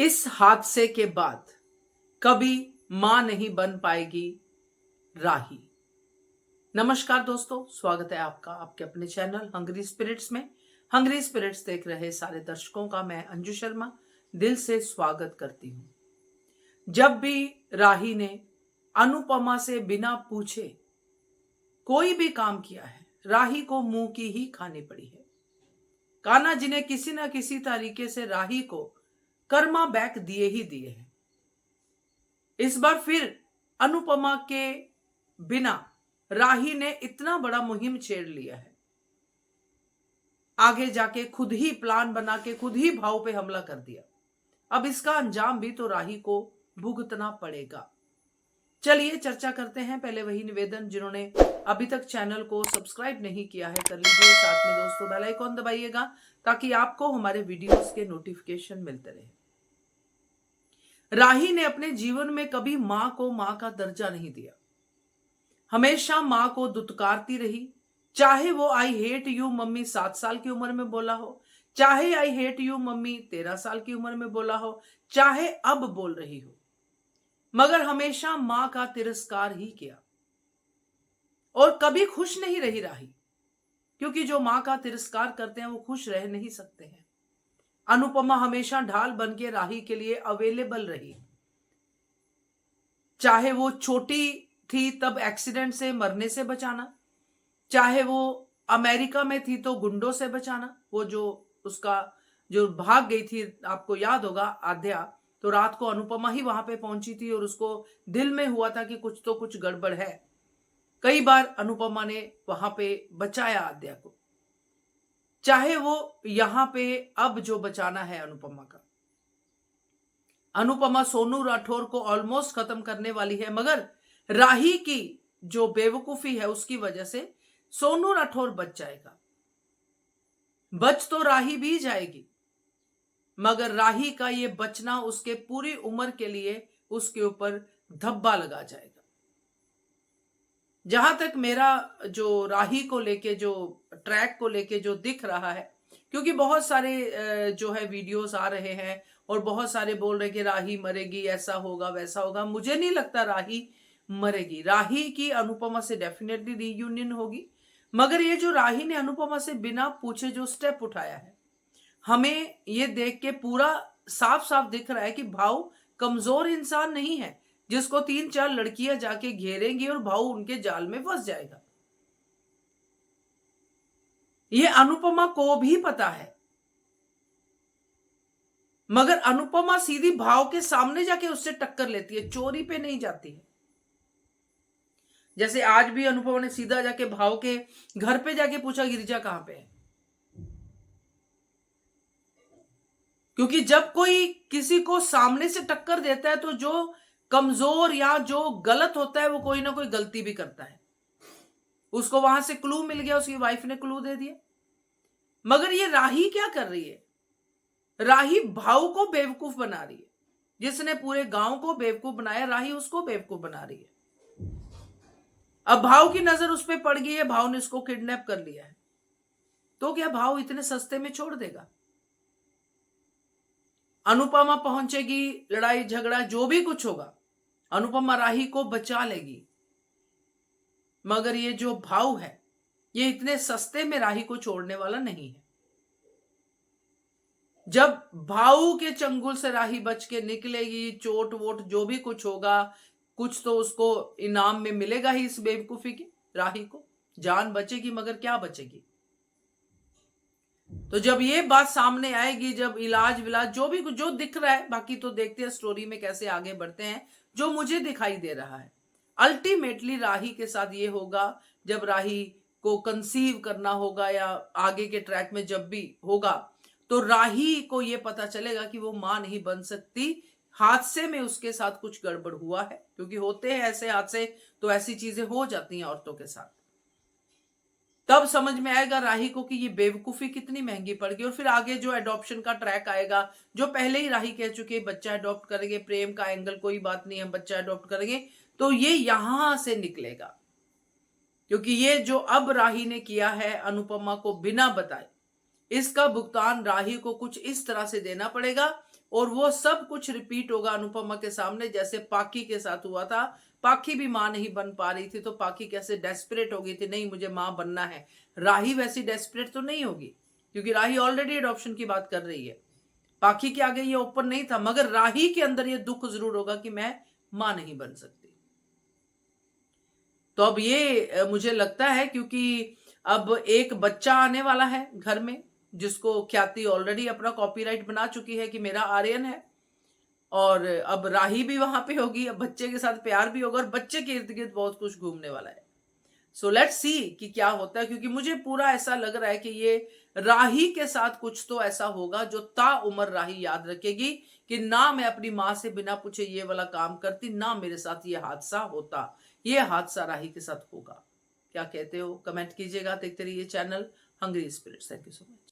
इस हादसे के बाद कभी मां नहीं बन पाएगी राही। नमस्कार दोस्तों, स्वागत है आपका आपके अपने चैनल हंग्री स्पिरिट्स में। हंग्री स्पिरिट्स देख रहे सारे दर्शकों का मैं अंजू शर्मा दिल से स्वागत करती हूं। जब भी राही ने अनुपमा से बिना पूछे कोई भी काम किया है, राही को मुंह की ही खानी पड़ी है। कान्हा जी ने किसी न किसी तरीके से राही को कर्मा बैक दिए ही दिए हैं। इस बार फिर अनुपमा के बिना राही ने इतना बड़ा मुहिम छेड़ लिया है। आगे जाके खुद ही प्लान बना के खुद ही भाव पे हमला कर दिया। अब इसका अंजाम भी तो राही को भुगतना पड़ेगा। चलिए चर्चा करते हैं। पहले वही निवेदन, जिन्होंने अभी तक चैनल को सब्सक्राइब नहीं किया है कर लीजिए। साथ में दोस्तों बेल आइकॉन दबाइएगा ताकि आपको हमारे वीडियोस के नोटिफिकेशन मिलते रहे। राही ने अपने जीवन में कभी मां को मां का दर्जा नहीं दिया। हमेशा मां को दुत्कारती रही, चाहे वो आई हेट यू मम्मी 7 साल की उम्र में बोला हो, चाहे आई हेट यू मम्मी 13 साल की उम्र में बोला हो, चाहे अब बोल रही हो, मगर हमेशा मां का तिरस्कार ही किया। और कभी खुश नहीं रही राही, क्योंकि जो मां का तिरस्कार करते हैं वो खुश रह नहीं सकते हैं। अनुपमा हमेशा ढाल बन के राही के लिए अवेलेबल रही। चाहे वो छोटी थी तब एक्सीडेंट से मरने से बचाना, चाहे वो अमेरिका में थी तो गुंडों से बचाना। वो जो उसका जो भाग गई थी, आपको याद होगा आद्या, तो रात को अनुपमा ही वहां पे पहुंची थी और उसको दिल में हुआ था कि कुछ तो कुछ गड़बड़ है। कई बार अनुपमा ने वहां पे बचाया आद्या को। चाहे वो यहां पे अब जो बचाना है अनुपमा का, अनुपमा सोनू राठौर को ऑलमोस्ट खत्म करने वाली है, मगर राही की जो बेवकूफी है उसकी वजह से सोनू राठौर बच जाएगा। बच तो राही भी जाएगी, मगर राही का ये बचना उसके पूरी उम्र के लिए उसके ऊपर धब्बा लगा जाएगा। जहां तक मेरा जो राही को लेके जो ट्रैक को लेके जो दिख रहा है, क्योंकि बहुत सारे जो है वीडियोस आ रहे हैं और बहुत सारे बोल रहे कि राही मरेगी, ऐसा होगा वैसा होगा। मुझे नहीं लगता राही मरेगी। राही की अनुपमा से डेफिनेटली रीयूनियन होगी, मगर ये जो राही ने अनुपमा से बिना पूछे जो स्टेप उठाया है, हमें ये देख के पूरा साफ साफ दिख रहा है कि भाव कमजोर इंसान नहीं है जिसको 3-4 लड़कियां जाके घेरेंगी और भाव उनके जाल में फंस जाएगा। ये अनुपमा को भी पता है, मगर अनुपमा सीधी भाव के सामने जाके उससे टक्कर लेती है, चोरी पे नहीं जाती है। जैसे आज भी अनुपमा ने सीधा जाके भाव के घर पे जाके पूछा गिरिजा कहां पे है, क्योंकि जब कोई किसी को सामने से टक्कर देता है तो जो कमजोर या जो गलत होता है वो कोई ना कोई गलती भी करता है। उसको वहां से क्लू मिल गया, उसकी वाइफ ने क्लू दे दिया। मगर ये राही क्या कर रही है? राही भाव को बेवकूफ बना रही है। जिसने पूरे गांव को बेवकूफ बनाया, राही उसको बेवकूफ बना रही है। अब भाव की नजर उस पर पड़ गई है, भाव ने उसको किडनैप कर लिया है, तो क्या भाव इतने सस्ते में छोड़ देगा? अनुपमा पहुंचेगी, लड़ाई झगड़ा जो भी कुछ होगा, अनुपमा राही को बचा लेगी, मगर ये जो भाव है ये इतने सस्ते में राही को छोड़ने वाला नहीं है। जब भाव के चंगुल से राही बच के निकलेगी, चोट वोट जो भी कुछ होगा, कुछ तो उसको इनाम में मिलेगा ही। इस बेवकूफी की राही को जान बचेगी, मगर क्या बचेगी? तो जब ये बात सामने आएगी, जब इलाज विलाज जो भी कुछ जो दिख रहा है, बाकी तो देखते हैं स्टोरी में कैसे आगे बढ़ते हैं। जो मुझे दिखाई दे रहा है, अल्टीमेटली राही के साथ ये होगा, जब राही को कंसीव करना होगा या आगे के ट्रैक में जब भी होगा, तो राही को ये पता चलेगा कि वो मां नहीं बन सकती। हादसे में उसके साथ कुछ गड़बड़ हुआ है, क्योंकि होते हैं ऐसे हादसे, तो ऐसी चीजें हो जाती हैं औरतों के साथ। तब समझ में आएगा राही को कि ये बेवकूफी कितनी महंगी पड़ गई। और फिर आगे जो एडॉप्शन का ट्रैक आएगा, जो पहले ही राही कह चुके बच्चा अडॉप्ट करेंगे, प्रेम का एंगल कोई बात नहीं है, बच्चा अडॉप्ट करेंगे, तो ये यहां से निकलेगा। क्योंकि ये जो अब राही ने किया है अनुपमा को बिना बताए, इसका भुगतान राही को कुछ इस तरह से देना पड़ेगा और वो सब कुछ रिपीट होगा अनुपमा के सामने, जैसे पाकी के साथ हुआ था। पाकी भी मां नहीं बन पा रही थी तो पाकी कैसे डेस्परेट हो गई थी, नहीं मुझे मां बनना है। राही वैसी डेस्परेट तो नहीं होगी क्योंकि राही ऑलरेडी अडॉप्शन की बात कर रही है। पाखी के आगे ये ओपन नहीं था, मगर राही के अंदर ये दुख जरूर होगा कि मैं मां नहीं बन सकती। तो अब ये मुझे लगता है क्योंकि अब एक बच्चा आने वाला है घर में, जिसको ख्याति ऑलरेडी अपना कॉपीराइट बना चुकी है कि मेरा आर्यन है, और अब राही भी वहां पे होगी, अब बच्चे के साथ प्यार भी होगा और बच्चे के इर्द गिर्द बहुत कुछ घूमने वाला है। सो लेट्स सी कि क्या होता है, क्योंकि मुझे पूरा ऐसा लग रहा है कि ये राही के साथ कुछ तो ऐसा होगा जो ता उम्र राही याद रखेगी कि ना मैं अपनी मां से बिना पूछे ये वाला काम करती, ना मेरे साथ ये हादसा होता। ये हादसा राही के साथ होगा। क्या कहते हो? कमेंट कीजिएगा। देखते रहिए channel Hungry Spirits. Thank you so much.